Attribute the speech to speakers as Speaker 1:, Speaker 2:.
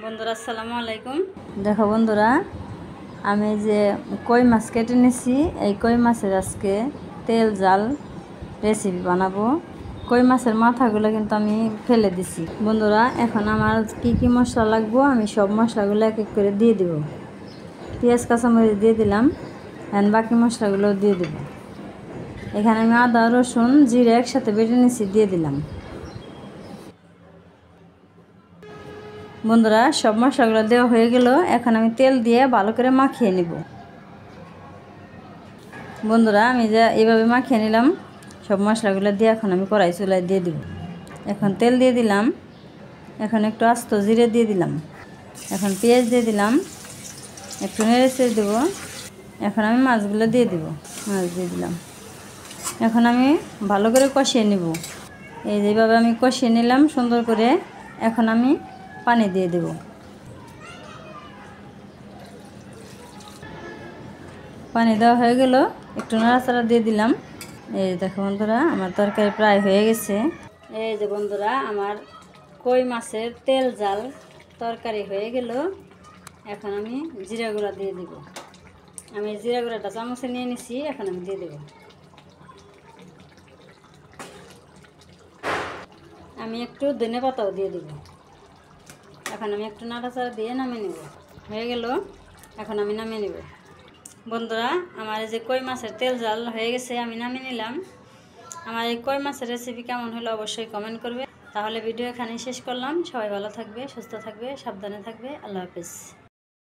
Speaker 1: বন্ধুরা আসসালামু আলাইকুম। দেখো বন্ধুরা, আমি যে কই মাছ কেটে নিছি, এই কই মাছের আজকে তেল জাল রেসিপি বানাবো। কই মাছের মাথাগুলো কিন্তু আমি ফেলে দিছি। বন্ধুরা, এখন আমার কি কি মশলা লাগবো আমি সব মশলাগুলো এক এক করে দিয়ে দেব। পেঁয়াজ কাঁচামরিচ দিয়ে দিলাম, এখন বাকি মশলাগুলো দিয়ে দেব। এখানে আমি আদা রসুন জিরে একসাথে বেটে নিছি, দিয়ে দিলাম। বন্ধুরা, সব মশলাগুলো দেওয়া হয়ে গেল, এখন আমি তেল দিয়ে ভালো করে মাখিয়ে নিব। বন্ধুরা, আমি যা এইভাবে মাখিয়ে নিলাম সব মশলাগুলো দিয়ে, এখন আমি কড়াই চুলায় দিয়ে দিব। এখন তেল দিয়ে দিলাম, এখন একটু আস্ত জিরে দিয়ে দিলাম, এখন পেঁয়াজ দিয়ে দিলাম, একটু নেড়ে চেড়ে দেবো। এখন আমি মাছগুলো দিয়ে দিব, মাছ দিয়ে দিলাম। এখন আমি ভালো করে কষিয়ে নিব। এই যেভাবে আমি কষিয়ে নিলাম সুন্দর করে, এখন আমি পানি দিয়ে দেব। পানি দেওয়া হয়ে গেল, একটু নাড়াচাড়া দিয়ে দিলাম। এই দেখো বন্ধুরা, আমার তরকারি প্রায় হয়ে গেছে। এই যে বন্ধুরা, আমার কই মাছের তেল জাল তরকারি হয়ে গেল। এখন আমি জিরা গুঁড়া দিয়ে দিব। আমি জিরা গুঁড়াটা চামচে নিয়ে নিছি, এখন আমি দিয়ে দেব। আমি একটু ধনে পাতাও দিয়ে দেব। এখন আমি একটু নাড়াচাড়া দিয়ে নামিয়ে নেব। হয়ে গেল, এখন আমি নামিয়ে নেব। বন্ধুরা, আমার এই যে কই মাছের তেল জাল হয়ে গেছে, আমি নামিয়ে নিলাম। আমার এই কই মাছের রেসিপি কেমন হলো অবশ্যই কমেন্ট করবে। তাহলে ভিডিও এখানেই শেষ করলাম। সবাই ভালো থাকবে, সুস্থ থাকবে, সাবধানে থাকবে। আল্লাহ হাফেজ।